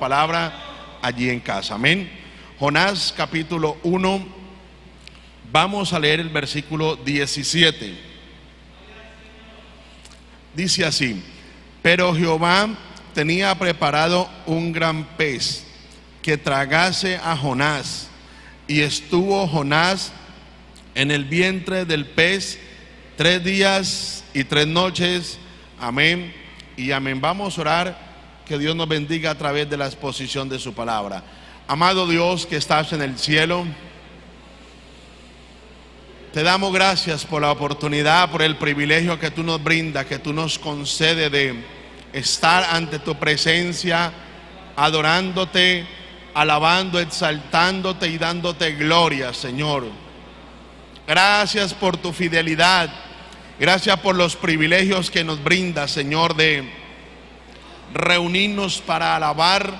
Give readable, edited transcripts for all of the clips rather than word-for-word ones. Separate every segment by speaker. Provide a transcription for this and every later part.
Speaker 1: palabra allí en casa. Amén. Jonás capítulo 1, vamos a leer el versículo 17. Dice así: pero Jehová tenía preparado un gran pez que tragase a Jonás, y estuvo Jonás en el vientre del pez 3 días y 3 noches. Amén y amén. Vamos a orar, que Dios nos bendiga a través de la exposición de su palabra. Amado Dios que estás en el cielo, te damos gracias por la oportunidad, por el privilegio que tú nos brindas, que tú nos concedes de estar ante tu presencia, adorándote, alabando, exaltándote y dándote gloria, Señor. Gracias por tu fidelidad, gracias por los privilegios que nos brindas, Señor, de reunirnos para alabar,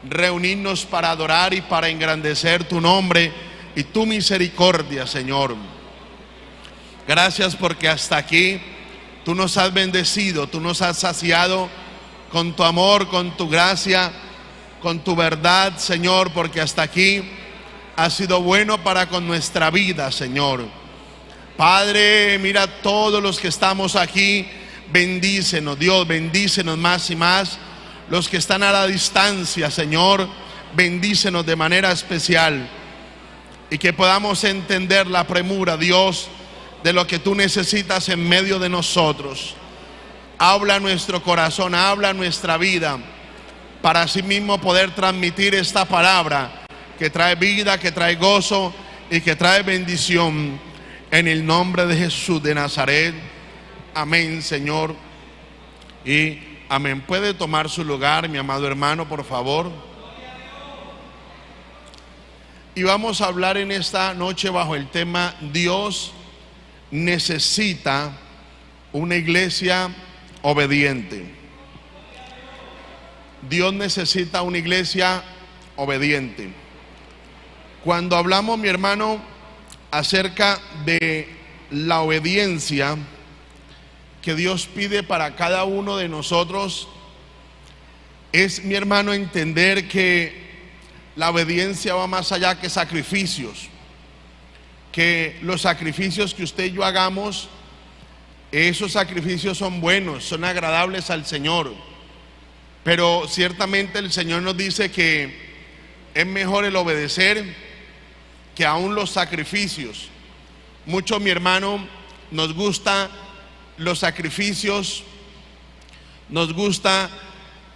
Speaker 1: reunirnos para adorar y para engrandecer tu nombre y tu misericordia, Señor. Gracias porque hasta aquí tú nos has bendecido, tú nos has saciado con tu amor, con tu gracia, con tu verdad, Señor, porque hasta aquí has sido bueno para con nuestra vida, Señor. Padre, mira todos los que estamos aquí, bendícenos, Dios, bendícenos más y más. Los que están a la distancia, Señor, bendícenos de manera especial, y que podamos entender la premura, Dios, de lo que tú necesitas en medio de nosotros. Habla nuestro corazón, habla nuestra vida, para así mismo poder transmitir esta palabra que trae vida, que trae gozo y que trae bendición, en el nombre de Jesús de Nazaret. Amén, Señor, y amén. Puede tomar su lugar, mi amado hermano, por favor. Y vamos a hablar en esta noche bajo el tema: Dios necesita una iglesia obediente. Dios necesita una iglesia obediente. Cuando hablamos, mi hermano, acerca de la obediencia que Dios pide para cada uno de nosotros, es, mi hermano, entender que la obediencia va más allá que sacrificios, que los sacrificios que usted y yo hagamos, esos sacrificios son buenos, son agradables al Señor, pero ciertamente el Señor nos dice que es mejor el obedecer que aún los sacrificios. Mucho, mi hermano, nos gusta los sacrificios, nos gusta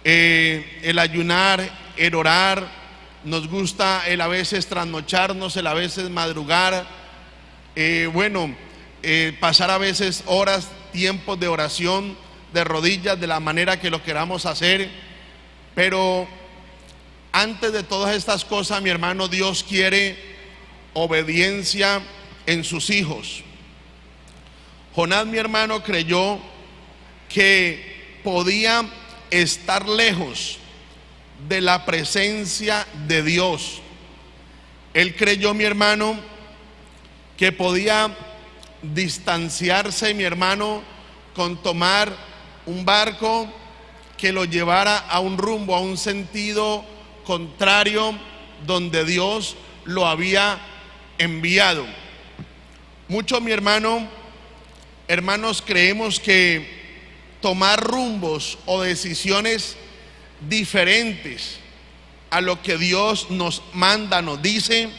Speaker 1: el ayunar, el orar, nos gusta el a veces trasnocharnos, el a veces madrugar, pasar a veces horas, tiempos de oración, de rodillas, de la manera que lo queramos hacer. Pero antes de todas estas cosas, mi hermano, Dios quiere obediencia en sus hijos. Jonás, mi hermano, creyó que podía estar lejos de la presencia de Dios. Él creyó, mi hermano, que podía distanciarse, mi hermano, con tomar un barco que lo llevara a un rumbo, a un sentido contrario, donde Dios lo había enviado. Muchos, mi hermano, hermanos, creemos que tomar rumbos o decisiones diferentes a lo que Dios nos manda, nos dice,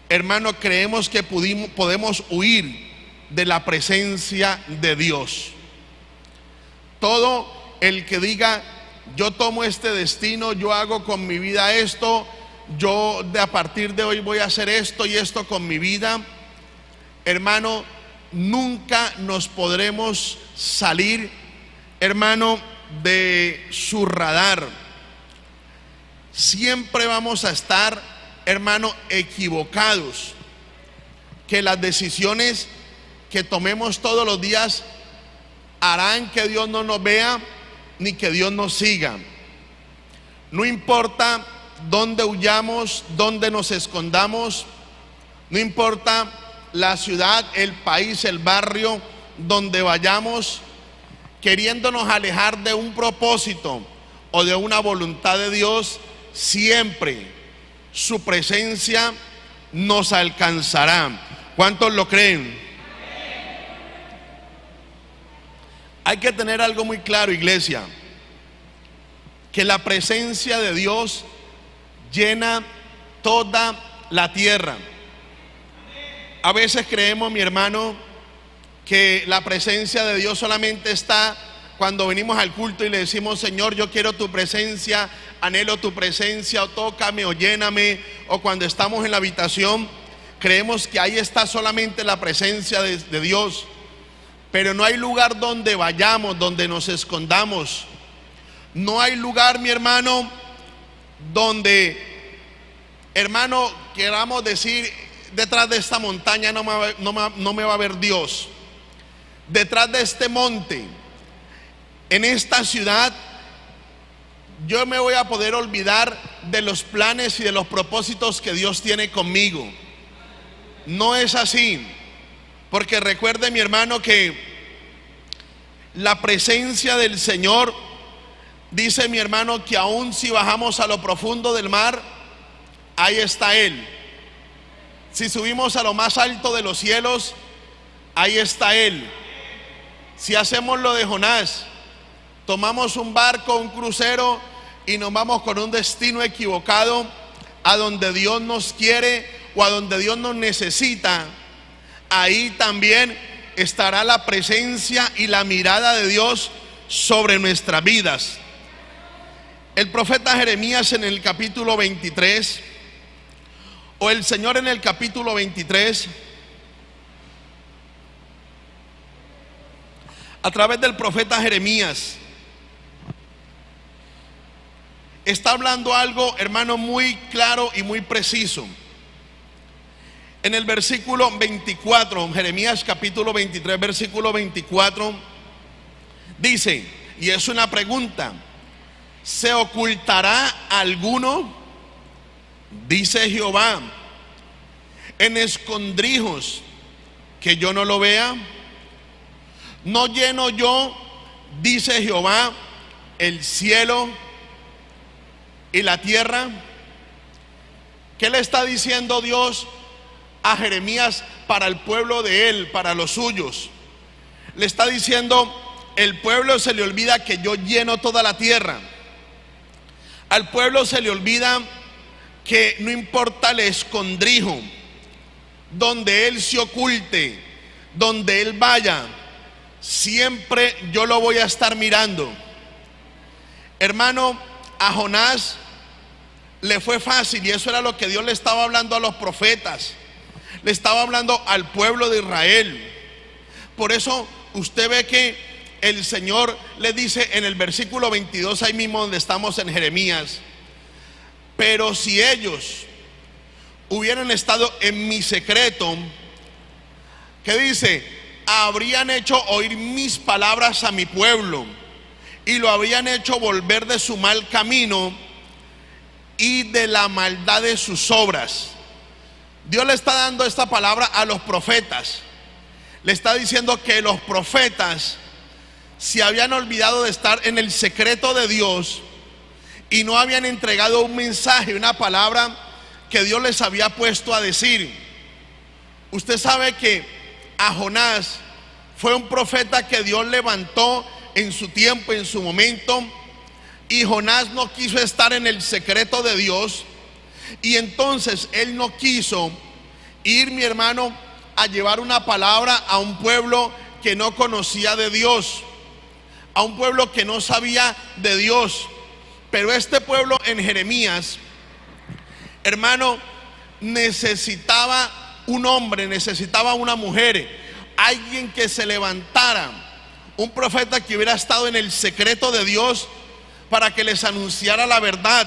Speaker 1: hermano, creemos que podemos huir de la presencia de Dios. Todo el que diga: yo tomo este destino, yo hago con mi vida esto, yo a partir de hoy voy a hacer esto y esto con mi vida, hermano, nunca nos podremos salir, hermano, de su radar. Siempre vamos a estar, hermano, equivocados. Que las decisiones que tomemos todos los días harán que Dios no nos vea ni que Dios nos siga. No importa dónde huyamos, dónde nos escondamos, no importa la ciudad, el país, el barrio donde vayamos, queriéndonos alejar de un propósito o de una voluntad de Dios, siempre su presencia nos alcanzará. ¿Cuántos lo creen? Hay que tener algo muy claro, iglesia, que la presencia de Dios llena toda la tierra. A veces creemos, mi hermano, que la presencia de Dios solamente está cuando venimos al culto y le decimos: Señor, yo quiero tu presencia, anhelo tu presencia, o tócame o lléname, o cuando estamos en la habitación. Creemos que ahí está solamente la presencia de Dios, pero no hay lugar donde vayamos, donde nos escondamos. No hay lugar, mi hermano, donde, hermano, queramos decir: detrás de esta montaña no me va a ver Dios. Detrás de este monte, en esta ciudad, yo me voy a poder olvidar de los planes y de los propósitos que Dios tiene conmigo. No es así, porque recuerde, mi hermano, que la presencia del Señor, dice mi hermano, que aun si bajamos a lo profundo del mar, ahí está Él. Si subimos a lo más alto de los cielos, ahí está Él. Si hacemos lo de Jonás, tomamos un barco, un crucero, y nos vamos con un destino equivocado a donde Dios nos quiere o a donde Dios nos necesita, ahí también estará la presencia y la mirada de Dios sobre nuestras vidas. El profeta Jeremías en el capítulo 23, o el Señor en el capítulo 23, a través del profeta Jeremías, está hablando algo, hermano, muy claro y muy preciso. En el versículo 24, Jeremías capítulo 23, versículo 24, dice, y es una pregunta: ¿se ocultará alguno? Dice Jehová, en escondrijos que yo no lo vea. ¿No lleno yo, dice Jehová, el cielo y la tierra? ¿Qué le está diciendo Dios a Jeremías para el pueblo de él, para los suyos? Le está diciendo: el pueblo se le olvida que yo lleno toda la tierra. Al pueblo se le olvida que no importa el escondrijo, donde él se oculte, donde él vaya, siempre yo lo voy a estar mirando. Hermano, a Jonás le fue fácil, y eso era lo que Dios le estaba hablando a los profetas, le estaba hablando al pueblo de Israel. Por eso usted ve que el Señor le dice en el versículo 22, ahí mismo donde estamos en Jeremías: pero si ellos hubieran estado en mi secreto, ¿qué dice? Habrían hecho oír mis palabras a mi pueblo, y lo habrían hecho volver de su mal camino y de la maldad de sus obras. Dios le está dando esta palabra a los profetas. Le está diciendo que los profetas se habían olvidado de estar en el secreto de Dios y no habían entregado un mensaje, una palabra que Dios les había puesto a decir. Usted sabe que a Jonás fue un profeta que Dios levantó en su tiempo, en su momento, y Jonás no quiso estar en el secreto de Dios, y entonces él no quiso ir, mi hermano, a llevar una palabra a un pueblo que no conocía de Dios, a un pueblo que no sabía de Dios. Pero este pueblo en Jeremías, hermano, necesitaba un hombre, necesitaba una mujer, alguien que se levantara, un profeta que hubiera estado en el secreto de Dios para que les anunciara la verdad,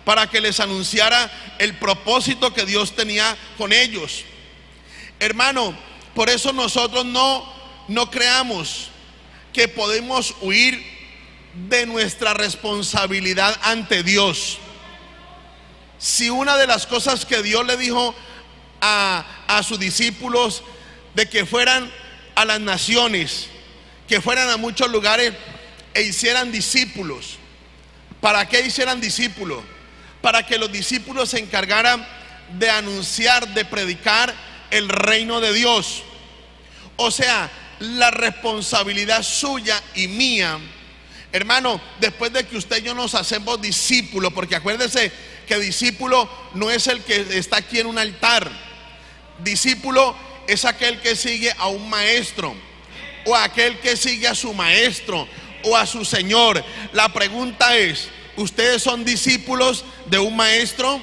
Speaker 1: para que les anunciara el propósito que Dios tenía con ellos. Hermano, por eso nosotros no creamos que podemos huir de nuestra responsabilidad ante Dios. Si una de las cosas que Dios le dijo a sus discípulos, de que fueran a las naciones, que fueran a muchos lugares e hicieran discípulos, ¿Para qué hicieran discípulos? Para que los discípulos se encargaran de anunciar, de predicar el reino de Dios. O sea, la responsabilidad suya y mía, hermano, después de que usted y yo nos hacemos discípulos, porque acuérdese que discípulo no es el que está aquí en un altar. Discípulo es aquel que sigue a un maestro, o aquel que sigue a su maestro o a su Señor. La pregunta es, ¿ustedes son discípulos de un maestro?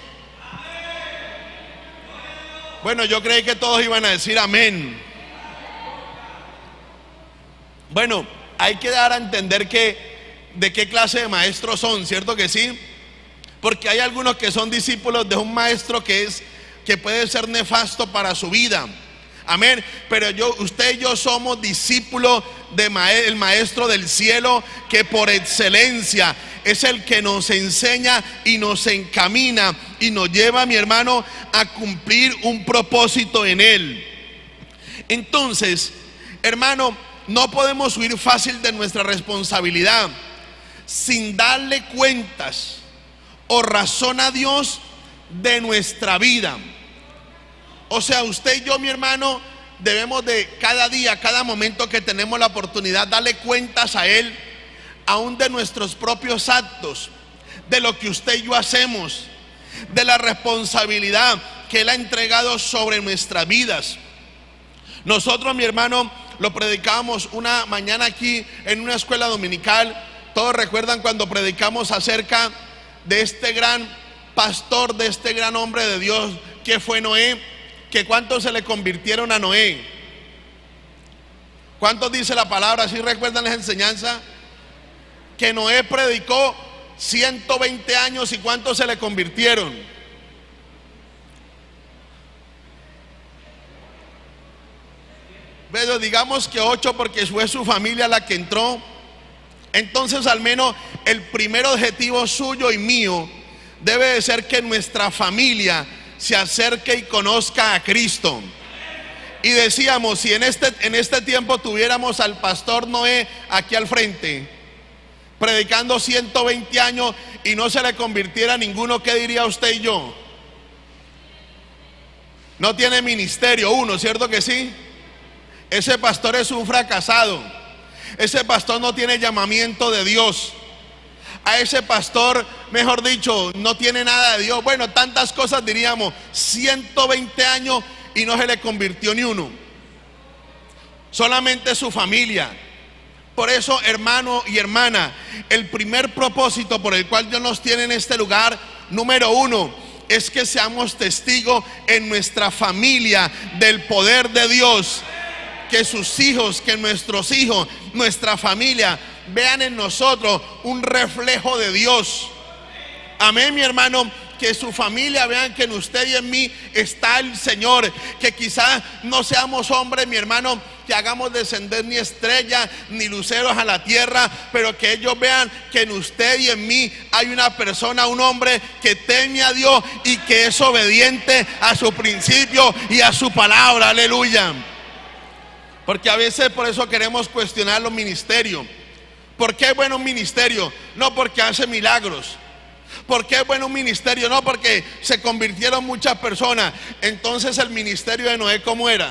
Speaker 1: Bueno, yo creí que todos iban a decir amén. Bueno, hay que dar a entender de qué clase de maestros son, ¿cierto que sí? Porque hay algunos que son discípulos de un maestro que puede ser nefasto para su vida. Amén. Pero usted y yo somos discípulos del maestro del cielo, que por excelencia es el que nos enseña y nos encamina y nos lleva, mi hermano, a cumplir un propósito en él. Entonces, hermano, no podemos huir fácil de nuestra responsabilidad sin darle cuentas o razón a Dios de nuestra vida. O sea, usted y yo, mi hermano, debemos de cada día, cada momento que tenemos la oportunidad, darle cuentas a Él, aún de nuestros propios actos, de lo que usted y yo hacemos, de la responsabilidad que Él ha entregado sobre nuestras vidas. Nosotros, mi hermano, lo predicamos una mañana aquí en una escuela dominical. Todos recuerdan cuando predicamos acerca de este gran pastor, de este gran hombre de Dios que fue Noé. Que cuántos se le convirtieron a Noé. ¿Cuántos dice la palabra? ¿Sí recuerdan esa enseñanza? Que Noé predicó 120 años y ¿cuántos se le convirtieron? Pero digamos que 8, porque fue su familia la que entró. Entonces, al menos el primer objetivo suyo y mío debe de ser que nuestra familia se acerque y conozca a Cristo. Y decíamos, si en este tiempo tuviéramos al pastor Noé aquí al frente, predicando 120 años y no se le convirtiera ninguno, ¿qué diría usted y yo? No tiene ministerio uno, ¿cierto que sí? Ese pastor es un fracasado. Ese pastor no tiene llamamiento de Dios. A ese pastor, mejor dicho, no tiene nada de Dios. Bueno, tantas cosas diríamos. 120 años y no se le convirtió ni uno. Solamente su familia. Por eso, hermano y hermana, el primer propósito por el cual Dios nos tiene en este lugar, número 1, es que seamos testigos en nuestra familia del poder de Dios. Que sus hijos, que nuestros hijos, nuestra familia vean en nosotros un reflejo de Dios. Amén, mi hermano. Que su familia vean que en usted y en mí está el Señor. Que quizás no seamos hombres, mi hermano, que hagamos descender ni estrellas ni luceros a la tierra, pero que ellos vean que en usted y en mí hay una persona, un hombre que teme a Dios y que es obediente a su principio y a su palabra. Aleluya. Porque a veces por eso queremos cuestionar los ministerios. ¿Por qué es bueno un ministerio? No porque hace milagros. ¿Por qué es bueno un ministerio? No porque se convirtieron muchas personas. Entonces el ministerio de Noé, ¿cómo era?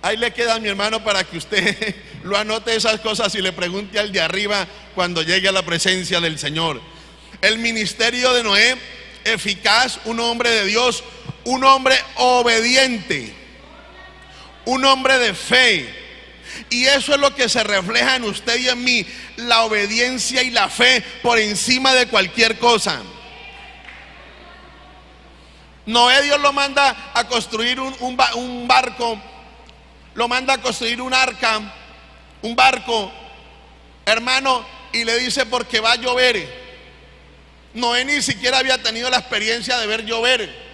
Speaker 1: Ahí le queda a mi hermano para que usted lo anote esas cosas y le pregunte al de arriba cuando llegue a la presencia del Señor. El ministerio de Noé, eficaz, un hombre de Dios, un hombre obediente, un hombre de fe. Y eso es lo que se refleja en usted y en mí, la obediencia y la fe por encima de cualquier cosa. Noé, Dios lo manda a construir un barco, lo manda a construir un arca, un barco, hermano, y le dice porque va a llover. Noé ni siquiera había tenido la experiencia de ver llover.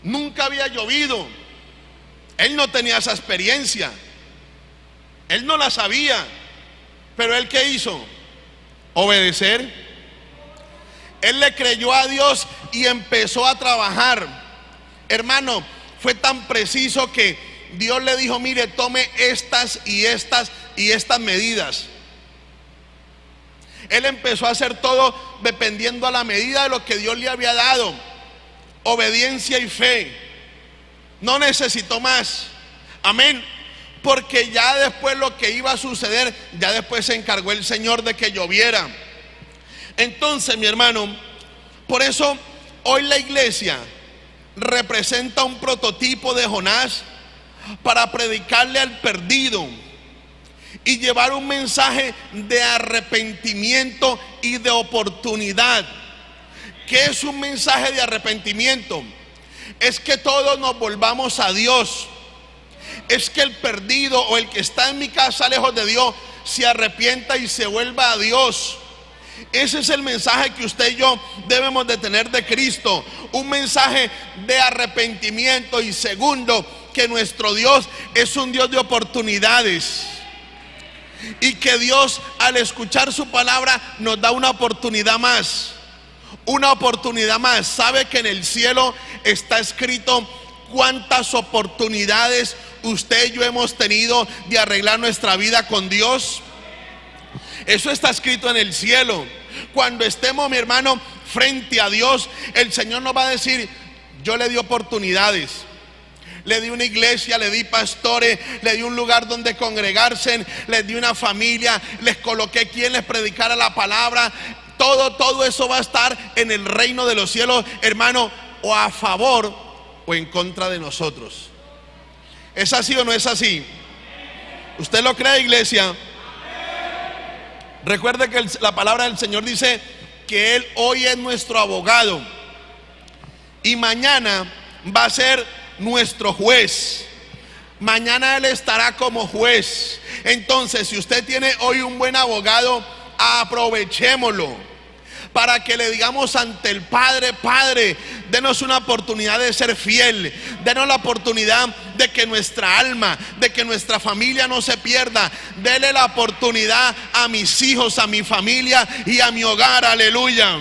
Speaker 1: Nunca había llovido. Él no tenía esa experiencia. Él no la sabía. Pero él, ¿qué hizo? Obedecer. Él le creyó a Dios y empezó a trabajar. Hermano, fue tan preciso que Dios le dijo: mire, tome estas y estas y estas medidas. Él empezó a hacer todo dependiendo a la medida de lo que Dios le había dado. Obediencia y fe. No necesitó más. Amén. Porque ya después lo que iba a suceder, ya después se encargó el Señor de que lloviera. Entonces, mi hermano, por eso hoy la iglesia representa un prototipo de Jonás para predicarle al perdido y llevar un mensaje de arrepentimiento y de oportunidad. ¿Qué es un mensaje de arrepentimiento? Es que todos nos volvamos a Dios. Es que el perdido o el que está en mi casa lejos de Dios se arrepienta y se vuelva a Dios. Ese es el mensaje que usted y yo debemos de tener de Cristo. Un mensaje de arrepentimiento. Y segundo, que nuestro Dios es un Dios de oportunidades. Y que Dios, al escuchar su palabra, nos da una oportunidad más. Una oportunidad más. ¿Sabe que en el cielo está escrito cuántas oportunidades usted y yo hemos tenido de arreglar nuestra vida con Dios? Eso está escrito en el cielo. Cuando estemos, mi hermano, frente a Dios, el Señor nos va a decir: yo le di oportunidades, le di una iglesia, le di pastores, le di un lugar donde congregarse, les di una familia, les coloqué quien les predicara la palabra. Todo eso va a estar en el reino de los cielos, hermano, o a favor o en contra de nosotros. ¿Es así o no es así? ¿Usted lo cree, iglesia? Recuerde que la palabra del Señor dice que Él hoy es nuestro abogado y mañana va a ser nuestro juez. Mañana Él estará como juez. Entonces, si usted tiene hoy un buen abogado, aprovechémoslo para que le digamos ante el Padre: Padre, denos una oportunidad de ser fiel, denos la oportunidad de que nuestra alma, de que nuestra familia no se pierda. Dele la oportunidad a mis hijos, a mi familia y a mi hogar. Aleluya.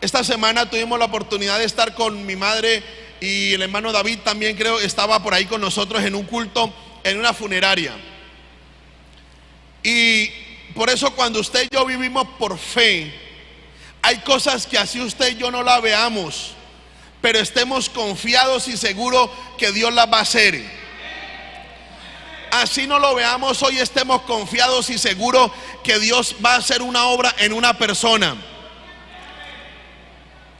Speaker 1: Esta semana tuvimos la oportunidad de estar con mi madre y el hermano David también, creo, estaba por ahí con nosotros en un culto, en una funeraria. Y por eso, cuando usted y yo vivimos por fe, hay cosas que así usted y yo no la veamos, pero estemos confiados y seguros que Dios las va a hacer. Así no lo veamos hoy, estemos confiados y seguros que Dios va a hacer una obra en una persona.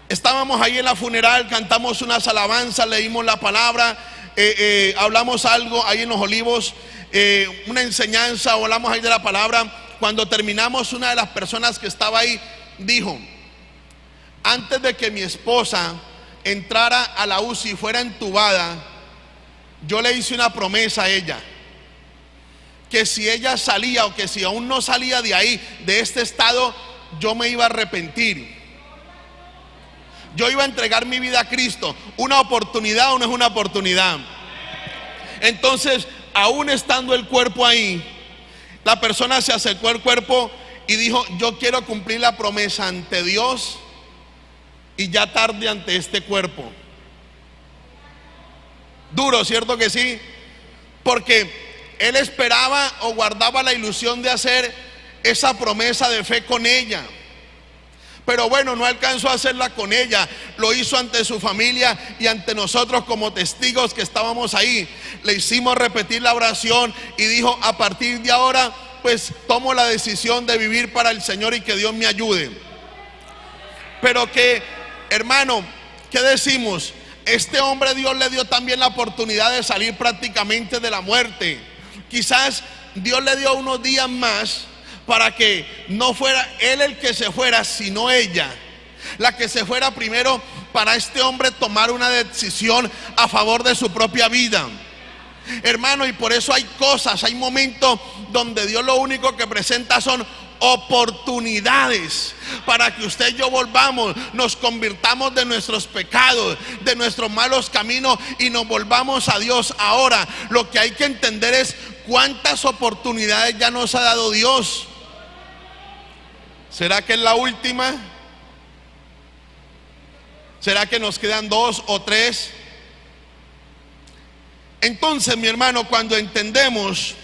Speaker 1: Estábamos ahí en la funeral, cantamos unas alabanzas, leímos la palabra, hablamos algo ahí en Los Olivos, una enseñanza, o hablamos ahí de la palabra. Cuando terminamos, una de las personas que estaba ahí dijo: antes de que mi esposa entrara a la UCI y fuera entubada, yo le hice una promesa a ella, que si ella salía, o que si aún no salía de ahí, de este estado, yo me iba a arrepentir. Yo iba a entregar mi vida a Cristo. ¿Una oportunidad o no es una oportunidad? Entonces, aún estando el cuerpo ahí, la persona se acercó al cuerpo y dijo: yo quiero cumplir la promesa ante Dios y ya tarde ante este cuerpo. Duro, ¿cierto que sí? Porque él esperaba o guardaba la ilusión de hacer esa promesa de fe con ella. Pero bueno, no alcanzó a hacerla con ella, lo hizo ante su familia y ante nosotros como testigos que estábamos ahí. Le hicimos repetir la oración y dijo: a partir de ahora, pues tomo la decisión de vivir para el Señor y que Dios me ayude. Pero que, hermano, ¿qué decimos? Este hombre, Dios le dio también la oportunidad de salir prácticamente de la muerte. Quizás Dios le dio unos días más para que no fuera él el que se fuera, sino ella la que se fuera primero, para este hombre tomar una decisión a favor de su propia vida. Hermano, y por eso hay cosas, hay momentos donde Dios lo único que presenta son oportunidades para que usted y yo volvamos, nos convirtamos de nuestros pecados, de nuestros malos caminos y nos volvamos a Dios. Ahora, lo que hay que entender es cuántas oportunidades ya nos ha dado Dios. ¿Será que es la última? ¿Será que nos quedan 2 o 3? Entonces, mi hermano, cuando entendemos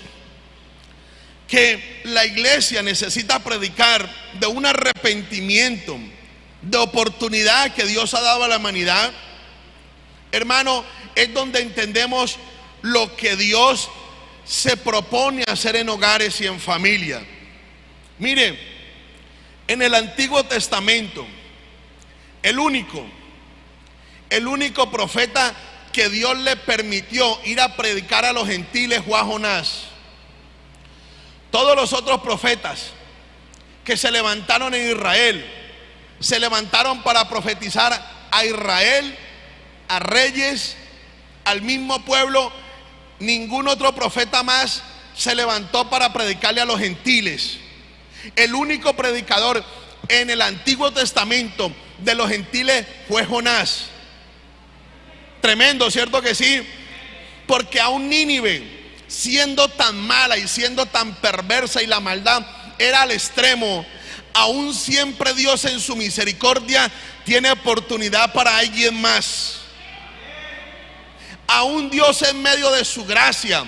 Speaker 1: que la iglesia necesita predicar de un arrepentimiento, de oportunidad que Dios ha dado a la humanidad, hermano, es donde entendemos lo que Dios se propone hacer en hogares y en familia. Mire, en el Antiguo Testamento, el único profeta que Dios le permitió ir a predicar a los gentiles fue a Jonás. Todos los otros profetas que se levantaron en Israel, se levantaron para profetizar a Israel, a reyes, al mismo pueblo. Ningún otro profeta más se levantó para predicarle a los gentiles. El único predicador en el Antiguo Testamento de los gentiles fue Jonás. Tremendo, ¿cierto que sí? Porque aún Nínive, siendo tan mala y siendo tan perversa, y la maldad era al extremo, aún siempre Dios en su misericordia tiene oportunidad para alguien más. Aún Dios en medio de su gracia,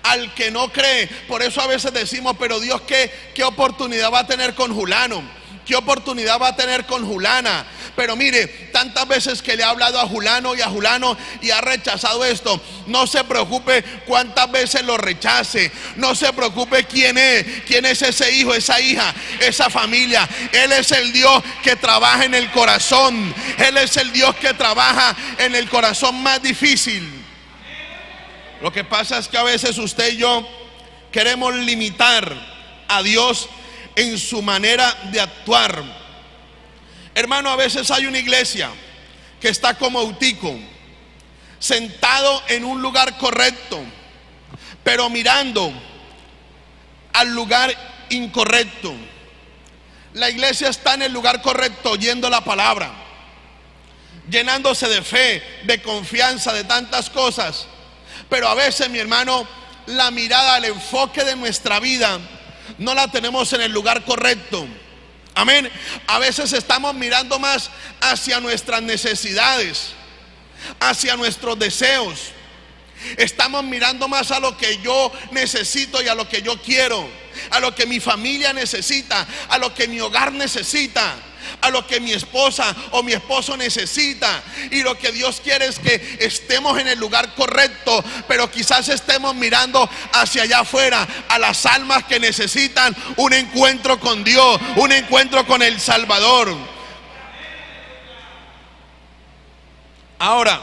Speaker 1: al que no cree, por eso a veces decimos, pero Dios, ¿qué oportunidad va a tener con Julano? ¿Qué oportunidad va a tener con Julana? Pero mire, tantas veces que le ha hablado a Julano y ha rechazado esto. No se preocupe cuántas veces lo rechace. No se preocupe quién es ese hijo, esa hija, esa familia. Él es el Dios que trabaja en el corazón. Él es el Dios que trabaja en el corazón más difícil. Lo que pasa es que a veces usted y yo queremos limitar a Dios en su manera de actuar. Hermano, a veces hay una iglesia que está como Eutico, sentado en un lugar correcto, pero mirando al lugar incorrecto. La iglesia está en el lugar correcto, oyendo la palabra, llenándose de fe, de confianza, de tantas cosas. Pero a veces, mi hermano, la mirada, el enfoque de nuestra vida no la tenemos en el lugar correcto. Amén. A veces estamos mirando más hacia nuestras necesidades, hacia nuestros deseos. Estamos mirando más a lo que yo necesito y a lo que yo quiero, a lo que mi familia necesita, a lo que mi hogar necesita, a lo que mi esposa o mi esposo necesita. Y lo que Dios quiere es que estemos en el lugar correcto, pero quizás estemos mirando hacia allá afuera, a las almas que necesitan un encuentro con Dios, un encuentro con el Salvador. Ahora,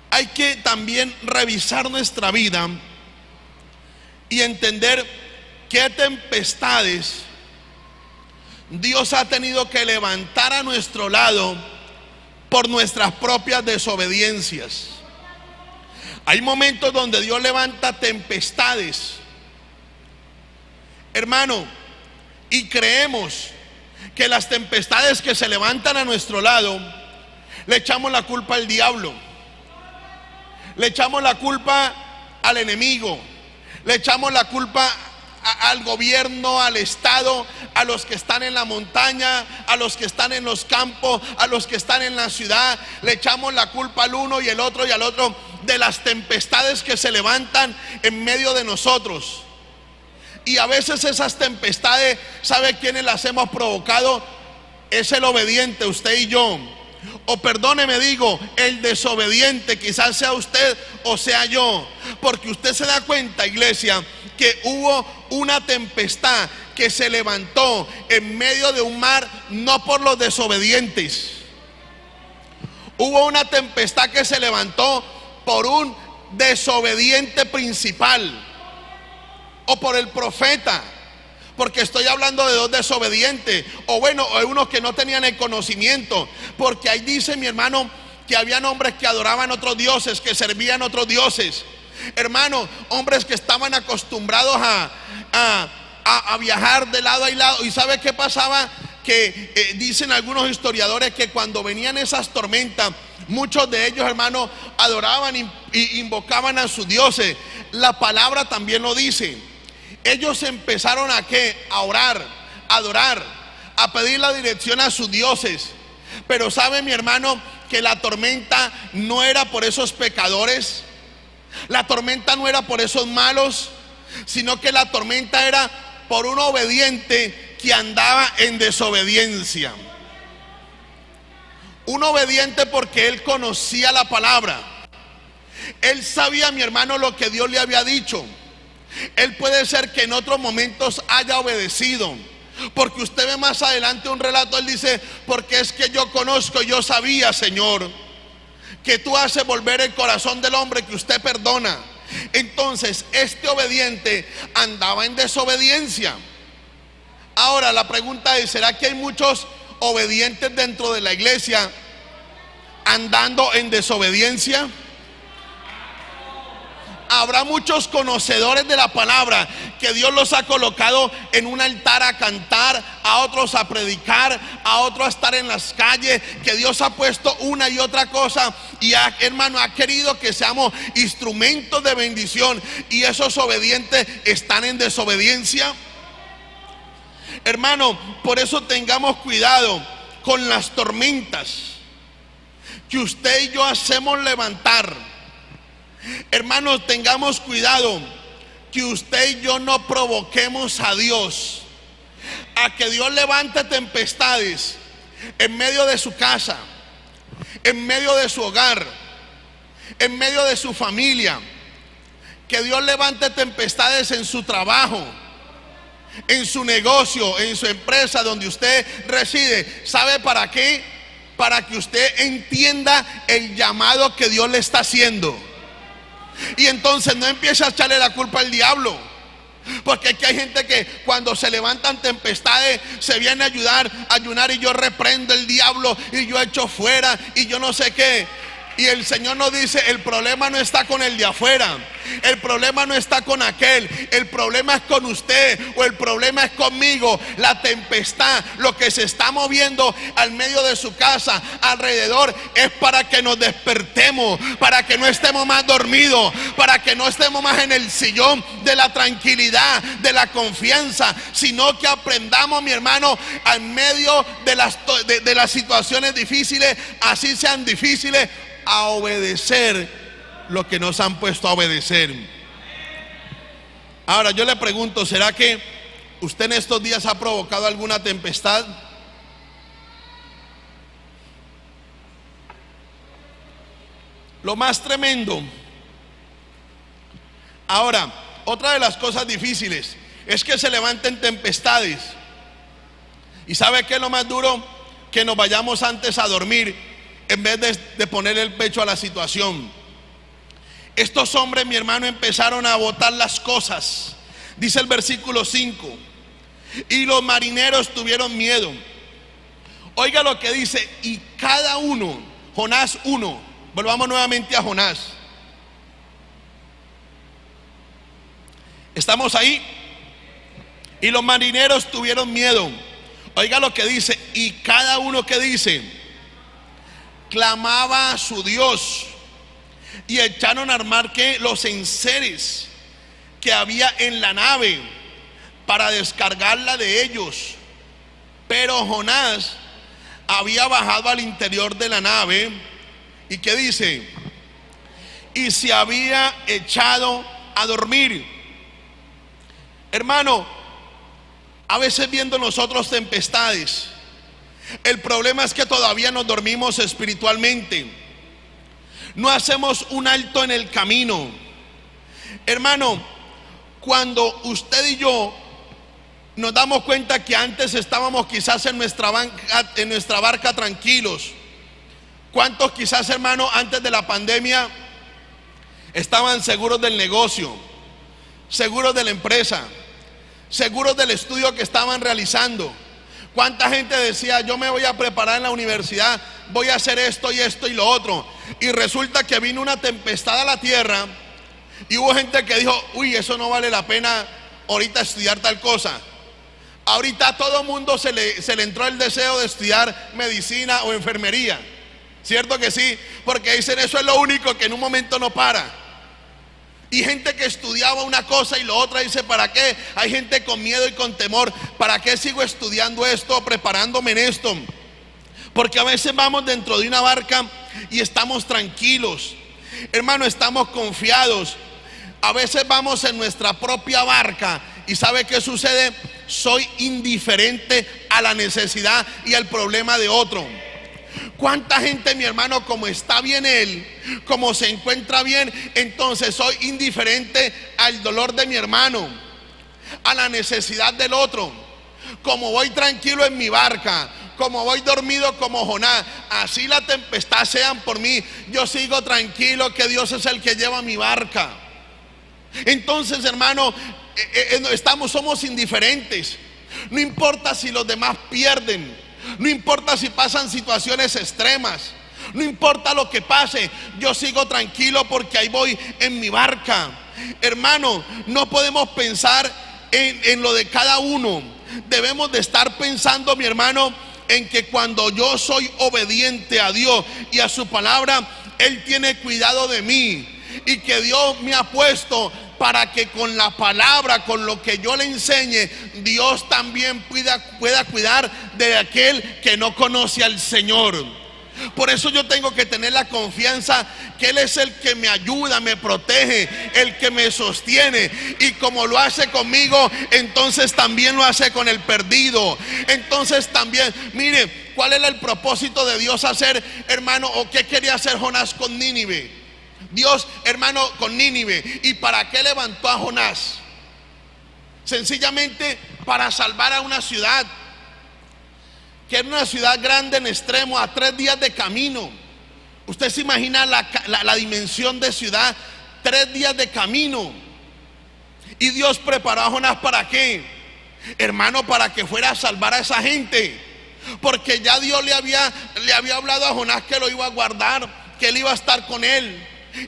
Speaker 1: hay que también revisar nuestra vida y entender qué tempestades Dios ha tenido que levantar a nuestro lado por nuestras propias desobediencias. Hay momentos donde Dios levanta tempestades, hermano, y creemos que las tempestades que se levantan a nuestro lado le echamos la culpa al diablo, le echamos la culpa al enemigo, le echamos la culpa al gobierno, al Estado, a los que están en la montaña, a los que están en los campos, a los que están en la ciudad. Le echamos la culpa al uno y el otro y al otro de las tempestades que se levantan en medio de nosotros. Y a veces esas tempestades, ¿sabe quiénes las hemos provocado? Es el obediente, usted y yo. O perdóneme, digo, el desobediente, quizás sea usted o sea yo. Porque usted se da cuenta, iglesia, que hubo una tempestad que se levantó en medio de un mar, no por los desobedientes. Hubo una tempestad que se levantó por un desobediente principal o por el profeta. Porque estoy hablando de dos desobedientes, o bueno, o unos que no tenían el conocimiento. Porque ahí dice, mi hermano, que habían hombres que adoraban otros dioses, que servían otros dioses. Hermano, hombres que estaban acostumbrados a viajar de lado a lado. ¿Y sabe qué pasaba? Que dicen algunos historiadores que cuando venían esas tormentas, muchos de ellos, hermano, adoraban y invocaban a sus dioses. La palabra también lo dice. Ellos empezaron a ¿qué? A orar, a adorar, a pedir la dirección a sus dioses. Pero sabe, mi hermano, que la tormenta no era por esos pecadores. La tormenta no era por esos malos, sino que la tormenta era por un obediente que andaba en desobediencia. Un obediente porque él conocía la palabra. Él sabía, mi hermano, lo que Dios le había dicho. Él puede ser que en otros momentos haya obedecido, porque usted ve más adelante un relato, él dice: porque es que yo conozco, yo sabía, Señor, que tú haces volver el corazón del hombre, que usted perdona. Entonces este obediente andaba en desobediencia. Ahora la pregunta es: ¿será que hay muchos obedientes dentro de la iglesia andando en desobediencia? Habrá muchos conocedores de la palabra que Dios los ha colocado en un altar a cantar, a otros a predicar, a otros a estar en las calles, que Dios ha puesto una y otra cosa y hermano, ha querido que seamos instrumentos de bendición, y esos obedientes están en desobediencia. Hermano, por eso tengamos cuidado con las tormentas que usted y yo hacemos levantar. Hermanos, tengamos cuidado que usted y yo no provoquemos a Dios a que Dios levante tempestades en medio de su casa, en medio de su hogar, en medio de su familia. Que Dios levante tempestades en su trabajo, en su negocio, en su empresa donde usted reside. ¿Sabe para qué? Para que usted entienda el llamado que Dios le está haciendo. Y entonces no empiece a echarle la culpa al diablo, porque aquí hay gente que cuando se levantan tempestades se viene a ayunar, y yo reprendo el diablo y yo echo fuera y yo no sé qué. Y el Señor nos dice: el problema no está con el de afuera, el problema no está con aquel, el problema es con usted, o el problema es conmigo. La tempestad, lo que se está moviendo al medio de su casa, alrededor, es para que nos despertemos, para que no estemos más dormidos, para que no estemos más en el sillón de la tranquilidad, de la confianza, sino que aprendamos, mi hermano, al medio de las situaciones difíciles, así sean difíciles, a obedecer lo que nos han puesto a obedecer. Ahora yo le pregunto: ¿será que usted en estos días ha provocado alguna tempestad? Lo más tremendo. Ahora, otra de las cosas difíciles es que se levanten tempestades. ¿Y sabe qué es lo más duro? Que nos vayamos antes a dormir en vez de poner el pecho a la situación. Estos hombres, mi hermano, empezaron a botar las cosas. Dice el versículo 5: y los marineros tuvieron miedo. Oiga lo que dice: y cada uno, Jonás 1, volvamos nuevamente a Jonás. ¿Estamos ahí? Y los marineros tuvieron miedo. Oiga lo que dice: y cada uno, que dice, clamaba a su Dios, y echaron a armar que los enseres que había en la nave para descargarla de ellos. Pero Jonás había bajado al interior de la nave, y ¿qué dice? Y se había echado a dormir. Hermano, a veces viendo nosotros tempestades, el problema es que todavía nos dormimos espiritualmente. No hacemos un alto en el camino. Hermano, cuando usted y yo nos damos cuenta que antes estábamos quizás en nuestra barca tranquilos. ¿Cuántos quizás, hermano, antes de la pandemia estaban seguros del negocio, seguros de la empresa, seguros del estudio que estaban realizando? ¿Cuánta gente decía: yo me voy a preparar en la universidad, voy a hacer esto y esto y lo otro? Y resulta que vino una tempestad a la tierra, y hubo gente que dijo: uy, eso no vale la pena ahorita estudiar tal cosa. Ahorita a todo mundo se le entró el deseo de estudiar medicina o enfermería. ¿Cierto que sí? Porque dicen: eso es lo único que en un momento no para. Y gente que estudiaba una cosa y lo otra dice: ¿para qué? Hay gente con miedo y con temor: ¿para qué sigo estudiando esto, preparándome en esto? Porque a veces vamos dentro de una barca y estamos tranquilos, Hermano, estamos confiados. A veces vamos en nuestra propia barca y ¿sabe qué sucede? Soy indiferente a la necesidad y al problema de otro. ¿Cuánta gente, mi hermano, como está bien él, como se encuentra bien, entonces soy indiferente al dolor de mi hermano, a la necesidad del otro? Como voy tranquilo en mi barca, como voy dormido como Jonás, así la tempestad sean por mí, yo sigo tranquilo que Dios es el que lleva mi barca. Entonces, hermano, somos indiferentes. No importa si los demás pierden, no importa si pasan situaciones extremas, no importa lo que pase, yo sigo tranquilo porque ahí voy en mi barca. Hermano, no podemos pensar en lo de cada uno. Debemos de estar pensando, mi hermano, en que cuando yo soy obediente a Dios y a su palabra, Él tiene cuidado de mí, y que Dios me ha puesto para que con la palabra, con lo que yo le enseñe, Dios también pueda cuidar de aquel que no conoce al Señor. Por eso yo tengo que tener la confianza que Él es el que me ayuda, me protege, el que me sostiene. Y como lo hace conmigo, entonces también lo hace con el perdido. Entonces también, mire, ¿cuál era el propósito de Dios hacer, hermano? ¿O qué quería hacer Jonás con Nínive? Dios, hermano, con Nínive. ¿Y para qué levantó a Jonás? Sencillamente para salvar a una ciudad que era una ciudad grande en extremo, a 3 días de camino. Usted se imagina la dimensión de ciudad, 3 días de camino. Y Dios preparó a Jonás ¿para qué? Hermano, para que fuera a salvar a esa gente. Porque ya Dios le había hablado a Jonás que lo iba a guardar, que él iba a estar con él.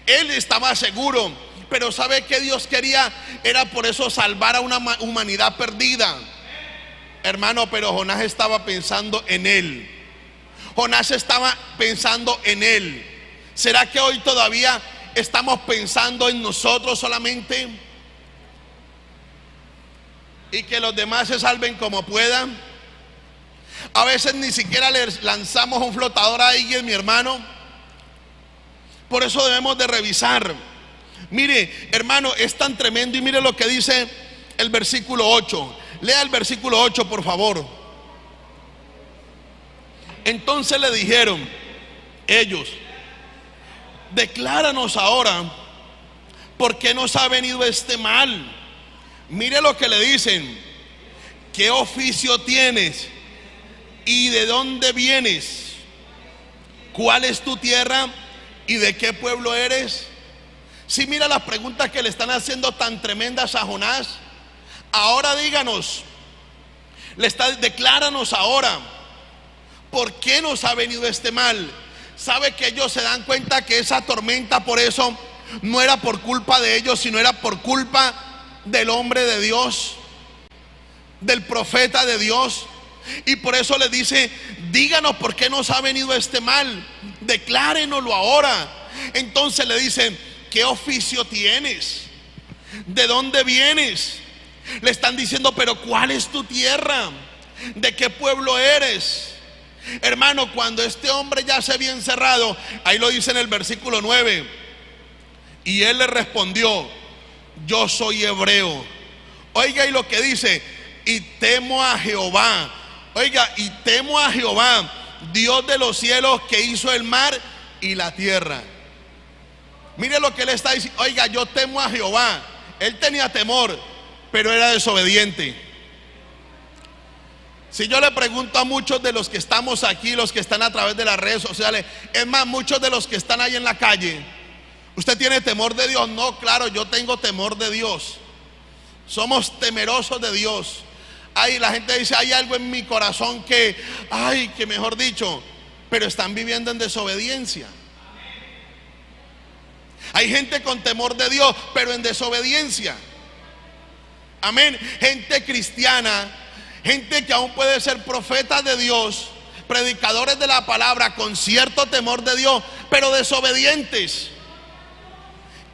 Speaker 1: Él estaba seguro. Pero ¿sabe qué Dios quería? Era por eso salvar a una humanidad perdida. Hermano, pero Jonás estaba pensando en él. Jonás estaba pensando en él. ¿Será que hoy todavía estamos pensando en nosotros solamente? Y que los demás se salven como puedan. A veces ni siquiera les lanzamos un flotador a alguien, mi hermano. Por eso debemos de revisar. Mire, hermano, es tan tremendo. Y mire lo que dice el versículo 8. Lea el versículo 8, por favor. Entonces le dijeron ellos: decláranos ahora por qué nos ha venido este mal. Mire lo que le dicen: ¿qué oficio tienes? ¿Y de dónde vienes? ¿Cuál es tu tierra? ¿Y de qué pueblo eres? Si mira las preguntas que le están haciendo tan tremendas a Jonás. Ahora díganos, decláranos ahora por qué nos ha venido este mal. ¿Sabe que ellos se dan cuenta que esa tormenta, por eso, no era por culpa de ellos, sino era por culpa del hombre de Dios, del profeta de Dios? Y por eso le dice: díganos por qué nos ha venido este mal, declárenoslo ahora. Entonces le dicen: ¿qué oficio tienes? ¿De dónde vienes? Le están diciendo: pero ¿cuál es tu tierra? ¿De qué pueblo eres? Hermano, cuando este hombre ya se había encerrado, ahí lo dice en el versículo 9, y él le respondió: yo soy hebreo. Oiga, y lo que dice: y temo a Jehová. Oiga, y temo a Jehová, Dios de los cielos, que hizo el mar y la tierra. Mire lo que él está diciendo: oiga, yo temo a Jehová. Él tenía temor, pero era desobediente. Si yo le pregunto a muchos de los que estamos aquí, los que están a través de las redes sociales, es más, muchos de los que están ahí en la calle: ¿usted tiene temor de Dios? No, claro, yo tengo temor de Dios. Somos temerosos de Dios. Ay, la gente dice: hay algo en mi corazón que, ay, que mejor dicho, pero están viviendo en desobediencia. Hay gente con temor de Dios, pero en desobediencia. Amén. Gente cristiana, gente que aún puede ser profetas de Dios, predicadores de la palabra con cierto temor de Dios, pero desobedientes,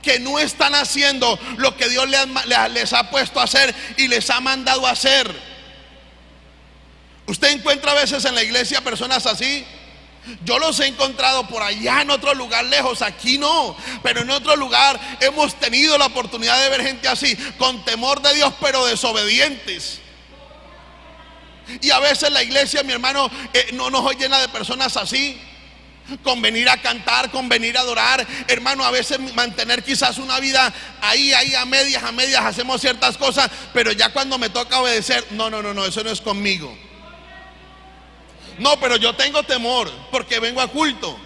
Speaker 1: que no están haciendo lo que Dios les ha puesto a hacer y les ha mandado a hacer. Usted encuentra a veces en la iglesia personas así, Yo los he encontrado por allá en otro lugar lejos, aquí no, pero en otro lugar hemos tenido la oportunidad de ver gente así, con temor de Dios, pero desobedientes. Y a veces la iglesia, mi hermano, no nos llena de personas así. Con venir a cantar, con venir a adorar, hermano, a veces mantener quizás una vida ahí a medias hacemos ciertas cosas, pero ya cuando me toca obedecer, no, eso no es conmigo. No, pero yo tengo temor porque vengo a culto.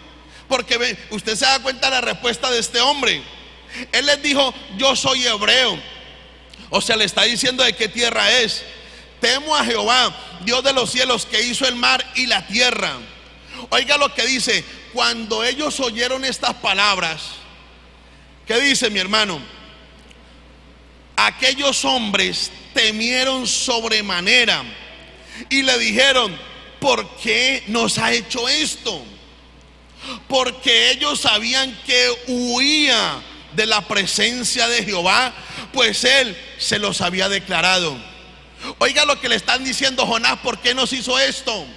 Speaker 1: Porque usted se da cuenta de la respuesta de este hombre. Él les dijo: yo soy hebreo. O sea, le está diciendo de qué tierra es. Temo a Jehová, Dios de los cielos, que hizo el mar y la tierra. Oiga lo que dice: cuando ellos oyeron estas palabras, ¿qué dice, mi hermano? Aquellos hombres temieron sobremanera y le dijeron: ¿por qué nos ha hecho esto? Porque ellos sabían que huía de la presencia de Jehová, pues él se los había declarado. Oiga lo que le están diciendo: Jonás, ¿por qué nos hizo esto?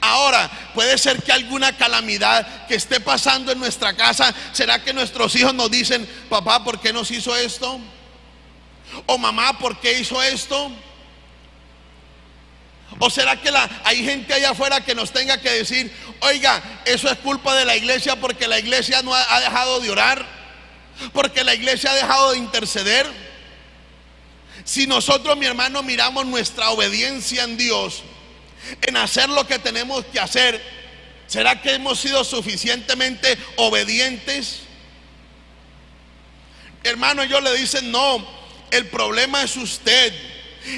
Speaker 1: Ahora, puede ser que alguna calamidad que esté pasando en nuestra casa, ¿será que nuestros hijos nos dicen: papá, ¿por qué nos hizo esto? O mamá, ¿por qué hizo esto? ¿O será que hay gente allá afuera que nos tenga que decir: oiga, eso es culpa de la iglesia porque la iglesia no ha dejado de orar, porque la iglesia ha dejado de interceder? Si nosotros, mi hermano, miramos nuestra obediencia en Dios, en hacer lo que tenemos que hacer, ¿será que hemos sido suficientemente obedientes? Hermano, ellos le dicen: no, el problema es usted.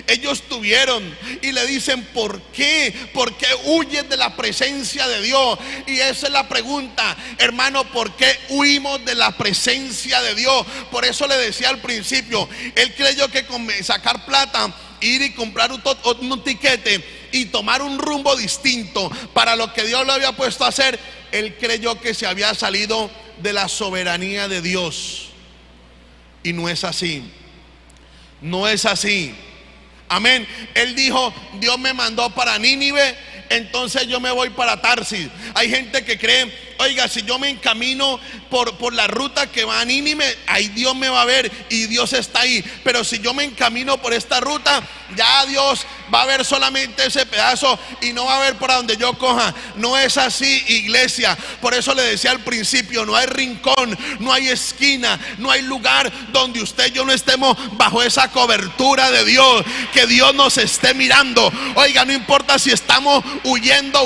Speaker 1: Ellos tuvieron y le dicen: ¿por qué? ¿Por qué huyes de la presencia de Dios? Y esa es la pregunta, hermano: ¿por qué huimos de la presencia de Dios? Por eso le decía al principio, él creyó que con sacar plata, ir y comprar un tiquete y tomar un rumbo distinto para lo que Dios le había puesto a hacer, él creyó que se había salido de la soberanía de Dios. Y no es así. No es así. Amén. Él dijo: Dios me mandó para Nínive, entonces yo me voy para Tarsis. Hay gente que cree: oiga, si yo me encamino por la ruta que va a Nínive, ahí Dios me va a ver y Dios está ahí. Pero si yo me encamino por esta ruta, ya Dios va a ver solamente ese pedazo y no va a ver por donde yo coja. No es así, iglesia. Por eso le decía al principio: no hay rincón, no hay esquina, no hay lugar donde usted y yo no estemos bajo esa cobertura de Dios, que Dios nos esté mirando. Oiga, no importa si estamos huyendo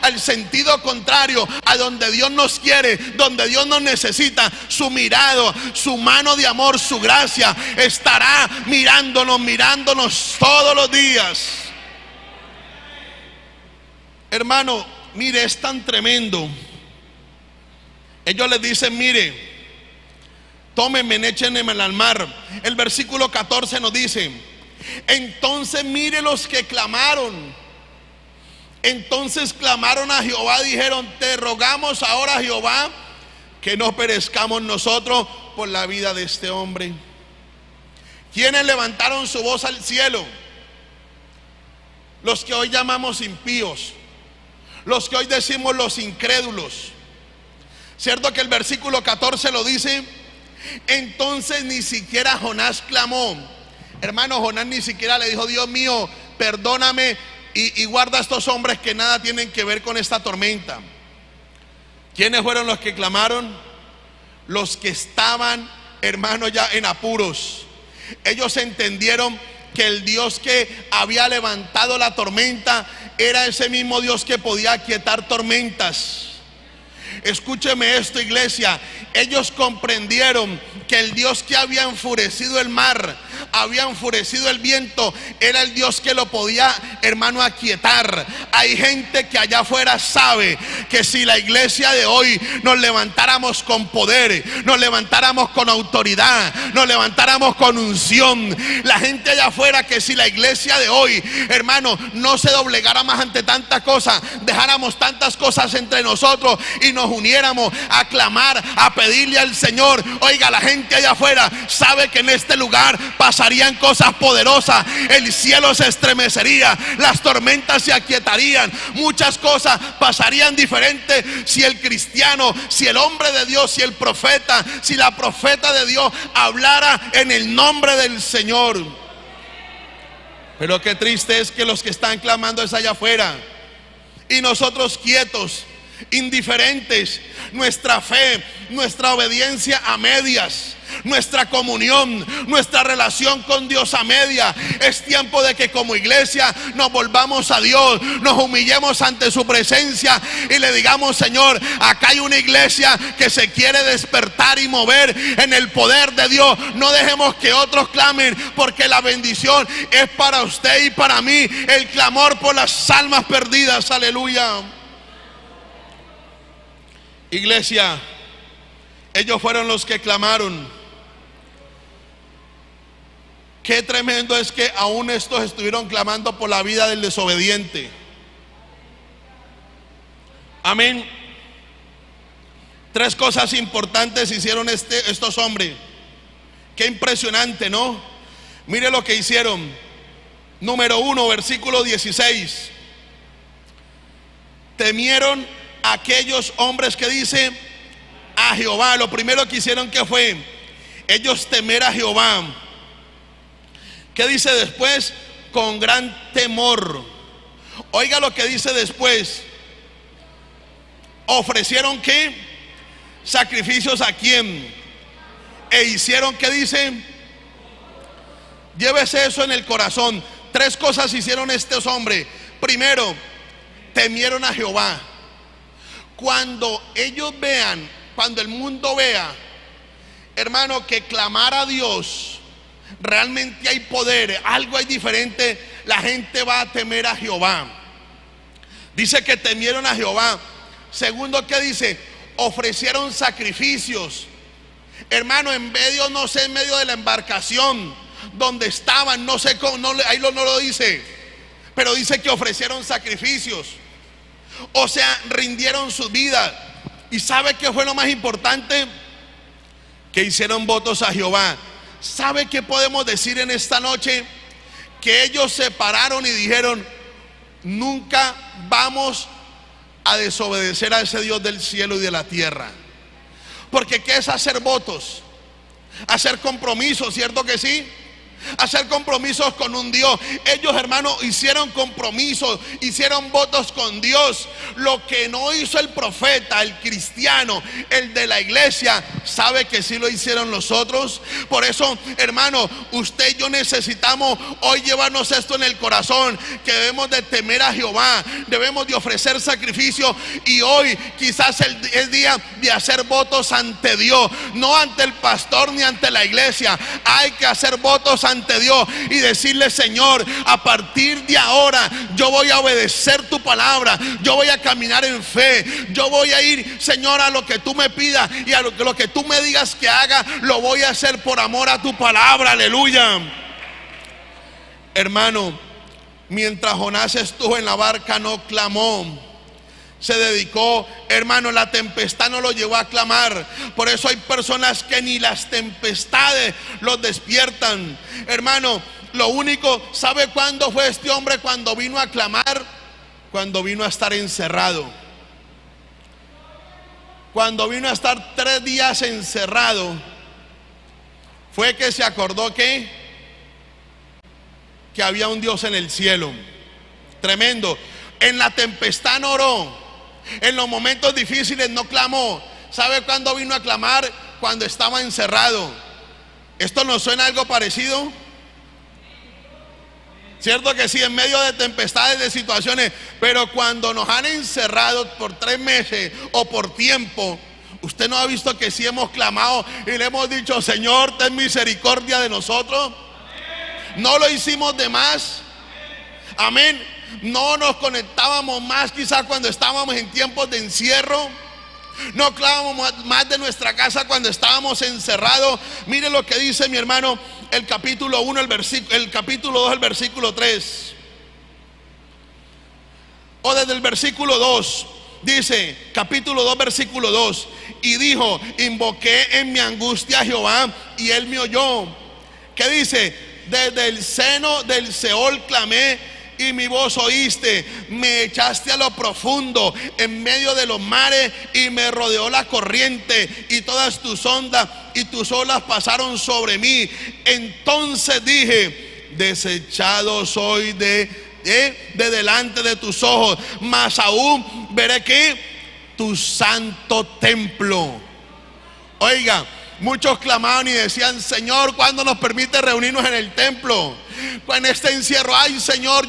Speaker 1: al sentido contrario a donde Dios nos quiere, donde Dios nos necesita, su mirado, su mano de amor, su gracia estará mirándonos todos los días. Hermano, mire, es tan tremendo. Ellos les dicen: mire, tómenme, échenme al mar. El versículo 14 nos dice: entonces mire los que clamaron. Entonces clamaron a Jehová, dijeron: te rogamos ahora, Jehová, que no perezcamos nosotros por la vida de este hombre. ¿Quiénes levantaron su voz al cielo? Los que hoy llamamos impíos, los que hoy decimos los incrédulos. ¿Cierto que el versículo 14 lo dice? Entonces ni siquiera Jonás clamó. Hermano, Jonás ni siquiera le dijo: Dios mío, perdóname y guarda a estos hombres que nada tienen que ver con esta tormenta. ¿Quiénes fueron los que clamaron? Los que estaban, hermano, ya en apuros. Ellos entendieron que el Dios que había levantado la tormenta era ese mismo Dios que podía aquietar tormentas. Escúcheme esto, iglesia. Ellos comprendieron que el Dios que había enfurecido el mar, había enfurecido el viento, era el Dios que lo podía, hermano, aquietar. Hay gente que allá afuera sabe que si la iglesia de hoy nos levantáramos con poder, nos levantáramos con autoridad, nos levantáramos con unción, la gente allá afuera, que si la iglesia de hoy, hermano, no se doblegara más ante tantas cosas, dejáramos tantas cosas entre nosotros y nos uniéramos a clamar, a pedirle al Señor. Oiga, la gente allá afuera sabe que en este lugar pasarían cosas poderosas. El cielo se estremecería, las tormentas se aquietarían, muchas cosas pasarían diferentes diferente si el cristiano, si el hombre de Dios, si el profeta, si la profeta de Dios hablara en el nombre del Señor. Pero qué triste es que los que están clamando es allá afuera y nosotros quietos, indiferentes, nuestra fe, nuestra obediencia a medias, nuestra comunión, nuestra relación con Dios a media. Es tiempo de que como iglesia nos volvamos a Dios, nos humillemos ante su presencia y le digamos: Señor, acá hay una iglesia que se quiere despertar y mover en el poder de Dios. No dejemos que otros clamen, porque la bendición es para usted y para mí, el clamor por las almas perdidas. Aleluya. Iglesia, ellos fueron los que clamaron. Qué tremendo es que aún estos estuvieron clamando por la vida del desobediente. Amén. Tres cosas importantes hicieron estos hombres. Qué impresionante, ¿no? Mire lo que hicieron. Número 1, versículo 16. Temieron a aquellos hombres que dice a Jehová. Lo primero que hicieron, que fue ellos temer a Jehová. ¿Qué dice después? Con gran temor. Oiga lo que dice después. ¿Ofrecieron qué? Sacrificios a quién. E hicieron, ¿qué dice? Llévese eso en el corazón. Tres cosas hicieron estos hombres. Primero, temieron a Jehová. Cuando ellos vean, cuando el mundo vea, hermano, que clamar a Dios realmente hay poder, algo hay diferente, la gente va a temer a Jehová. Dice que temieron a Jehová. Segundo, ¿qué dice? Ofrecieron sacrificios. Hermano, en medio, no sé, en medio de la embarcación donde estaban, no sé cómo, no, ahí no lo dice, pero dice que ofrecieron sacrificios. O sea, rindieron su vida. ¿Y sabe qué fue lo más importante? Que hicieron votos a Jehová. ¿Sabe qué podemos decir en esta noche? Que ellos se pararon y dijeron: nunca vamos a desobedecer a ese Dios del cielo y de la tierra. Porque ¿qué es hacer votos? Hacer compromisos, ¿cierto que sí? Hacer compromisos con un Dios. Ellos, hermanos, hicieron compromisos, hicieron votos con Dios. Lo que no hizo el profeta, el cristiano, el de la iglesia, ¿sabe que sí lo hicieron los otros? Por eso, hermano, usted y yo necesitamos hoy llevarnos esto en el corazón, que debemos de temer a Jehová, debemos de ofrecer sacrificio. Y hoy quizás es día de hacer votos ante Dios, no ante el pastor ni ante la iglesia. Hay que hacer votos ante Dios y decirle: Señor, a partir de ahora yo voy a obedecer tu palabra, yo voy a caminar en fe, yo voy a ir, Señor, a lo que tú me pidas, y a lo que tú me digas que haga, lo voy a hacer por amor a tu palabra. Aleluya. Hermano, mientras Jonás estuvo en la barca no clamó, se dedicó, hermano, la tempestad no lo llevó a clamar. Por eso hay personas que ni las tempestades los despiertan. Hermano, lo único, ¿sabe cuándo fue este hombre cuando vino a clamar? Cuando vino a estar encerrado. Cuando vino a estar 3 días encerrado, fue que se acordó que había un Dios en el cielo. Tremendo. En la tempestad no oró. En los momentos difíciles no clamó. ¿Sabe cuándo vino a clamar? Cuando estaba encerrado. ¿Esto nos suena algo parecido? Cierto que sí, en medio de tempestades, de situaciones. Pero cuando nos han encerrado por 3 meses o por tiempo, ¿usted no ha visto que sí hemos clamado y le hemos dicho: Señor, ten misericordia de nosotros? No lo hicimos de más. Amén. No nos conectábamos más quizás cuando estábamos en tiempos de encierro. No clamamos más de nuestra casa cuando estábamos encerrados. Mire lo que dice, mi hermano, el capítulo 1, el capítulo 2, el versículo 3. O desde el versículo 2. Dice, capítulo 2, versículo 2. Y dijo: invoqué en mi angustia a Jehová y él me oyó. ¿Qué dice? Desde el seno del Seol clamé y mi voz oíste. Me echaste a lo profundo, en medio de los mares, y me rodeó la corriente y todas tus ondas y tus olas pasaron sobre mí. Entonces dije: desechado soy de delante de tus ojos, mas aún veré que tu santo templo. Oiga, muchos clamaban y decían: Señor, ¿cuándo nos permite reunirnos en el templo? En este encierro, ay Señor,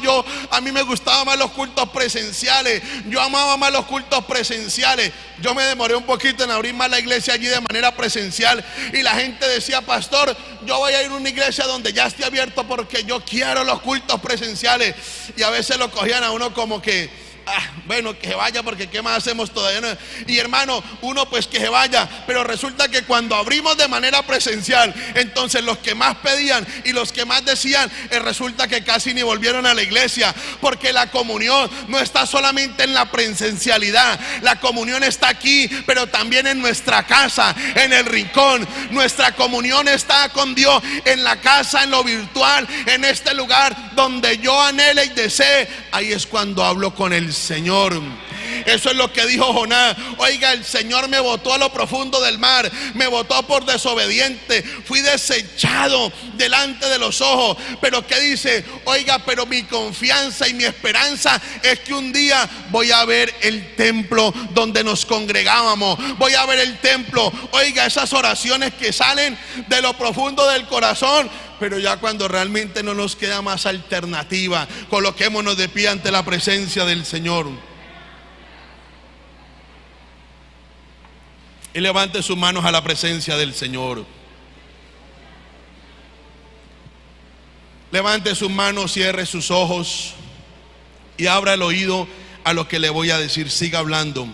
Speaker 1: a mí me gustaban más los cultos presenciales, yo amaba más los cultos presenciales. Yo me demoré un poquito en abrir más la iglesia allí de manera presencial, y la gente decía: pastor, yo voy a ir a una iglesia donde ya esté abierto porque yo quiero los cultos presenciales. Y a veces lo cogían a uno como que: bueno, que se vaya, porque ¿qué más hacemos todavía? Y hermano, uno pues que se vaya, pero resulta que cuando abrimos de manera presencial, entonces los que más pedían y los que más decían, resulta que casi ni volvieron a la iglesia, porque la comunión no está solamente en la presencialidad, la comunión está aquí, pero también en nuestra casa, en el rincón. Nuestra comunión está con Dios en la casa, en lo virtual, en este lugar donde yo anhele y desee. Ahí es cuando hablo con el Señor. Eso es lo que dijo Jonás. Oiga, el Señor me botó a lo profundo del mar, me botó por desobediente, fui desechado delante de los ojos. Pero ¿qué dice? Oiga, pero mi confianza y mi esperanza es que un día voy a ver el templo donde nos congregábamos, voy a ver el templo. Oiga, esas oraciones que salen de lo profundo del corazón. Pero ya cuando realmente no nos queda más alternativa, coloquémonos de pie ante la presencia del Señor. Y levante sus manos a la presencia del Señor. Levante sus manos, cierre sus ojos y abra el oído a lo que le voy a decir. Siga hablando.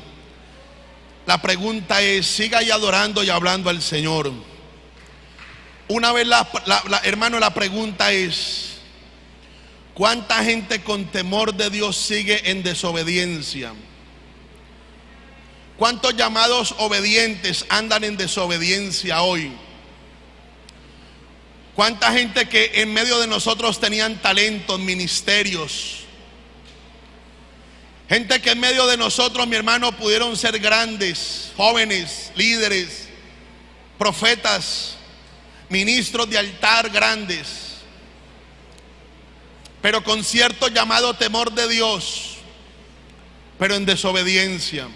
Speaker 1: La pregunta es: siga y adorando y hablando al Señor. Una vez hermano, la pregunta es: ¿cuánta gente con temor de Dios sigue en desobediencia? ¿Cuántos llamados obedientes andan en desobediencia hoy? ¿Cuánta gente que en medio de nosotros tenían talentos, ministerios? Gente que en medio de nosotros, mi hermano, pudieron ser grandes, jóvenes, líderes, profetas, ministros de altar grandes, pero con cierto llamado temor de Dios, pero en desobediencia.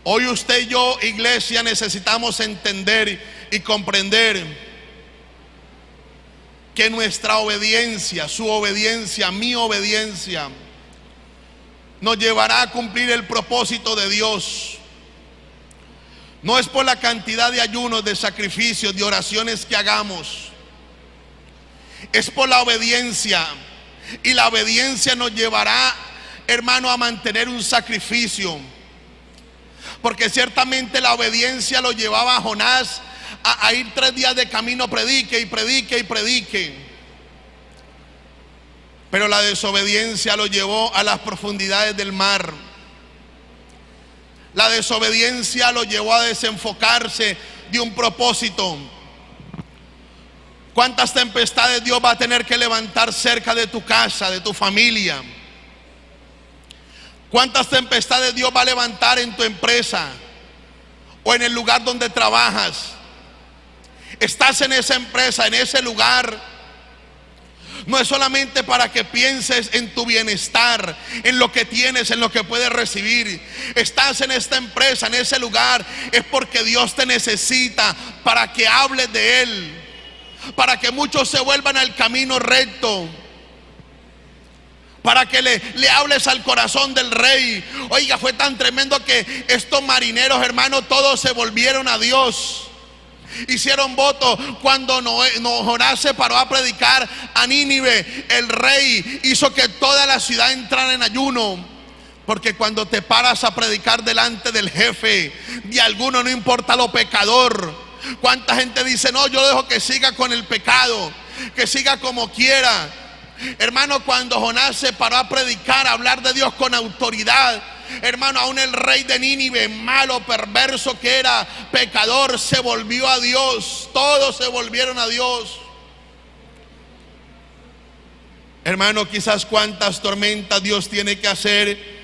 Speaker 1: Hoy usted y yo, iglesia, necesitamos entender y comprender que nuestra obediencia, su obediencia, mi obediencia, nos llevará a cumplir el propósito de Dios. No es por la cantidad de ayunos, de sacrificios, de oraciones que hagamos. Es por la obediencia. Y la obediencia nos llevará, hermano, a mantener un sacrificio. Porque ciertamente la obediencia lo llevaba a Jonás a ir 3 días de camino, predique y predique y predique. Pero la desobediencia lo llevó a las profundidades del mar. La desobediencia lo llevó a desenfocarse de un propósito. ¿Cuántas tempestades Dios va a tener que levantar cerca de tu casa, de tu familia? ¿Cuántas tempestades Dios va a levantar en tu empresa o en el lugar donde trabajas? Estás en esa empresa, en ese lugar. No es solamente para que pienses en tu bienestar, en lo que tienes, en lo que puedes recibir. Estás en esta empresa, en ese lugar, es porque Dios te necesita para que hables de Él, para que muchos se vuelvan al camino recto, para que le hables al corazón del rey. Oiga, fue tan tremendo que estos marineros, hermanos, todos se volvieron a Dios. Hicieron voto. Cuando Jonás se paró a predicar a Nínive, el rey hizo que toda la ciudad entrara en ayuno. Porque cuando te paras a predicar delante del jefe de alguno, no importa lo pecador. ¿Cuánta gente dice: no, yo dejo que siga con el pecado, que siga como quiera? Hermano, cuando Jonás se paró a predicar, a hablar de Dios con autoridad, hermano, aún el rey de Nínive, malo, perverso que era, pecador, se volvió a Dios. Todos se volvieron a Dios. Hermano, quizás cuántas tormentas Dios tiene que hacer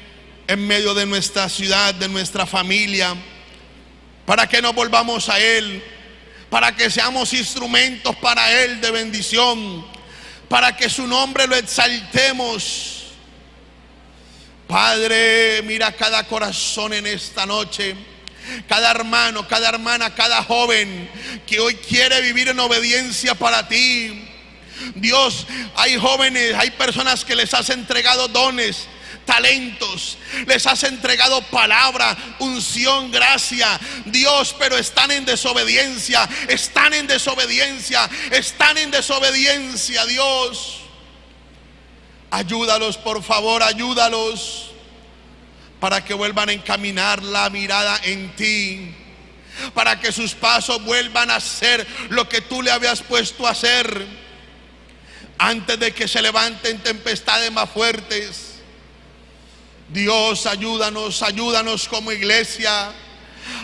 Speaker 1: en medio de nuestra ciudad, de nuestra familia, para que nos volvamos a Él, para que seamos instrumentos para Él de bendición, para que su nombre lo exaltemos. Padre, mira cada corazón en esta noche, cada hermano, cada hermana, cada joven que hoy quiere vivir en obediencia para ti. Dios, hay jóvenes, hay personas que les has entregado dones, talentos, les has entregado palabra, unción, gracia, Dios, pero están en desobediencia, están en desobediencia, están en desobediencia, Dios. Ayúdalos, por favor, ayúdalos para que vuelvan a encaminar la mirada en ti, para que sus pasos vuelvan a hacer lo que tú le habías puesto a hacer. Antes de que se levanten tempestades más fuertes, Dios, ayúdanos, ayúdanos como iglesia,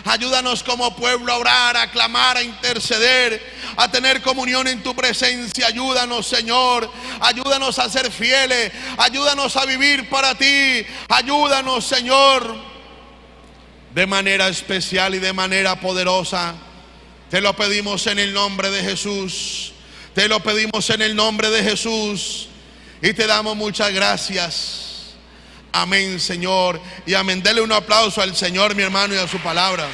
Speaker 1: ayúdanos como pueblo a orar, a clamar, a interceder, a tener comunión en tu presencia. Ayúdanos, Señor, ayúdanos a ser fieles, ayúdanos a vivir para ti, ayúdanos, Señor, de manera especial y de manera poderosa. Te lo pedimos en el nombre de Jesús. Te lo pedimos en el nombre de Jesús y te damos muchas gracias. Amén, Señor. Y amén. Dele un aplauso al Señor, mi hermano, y a su palabra.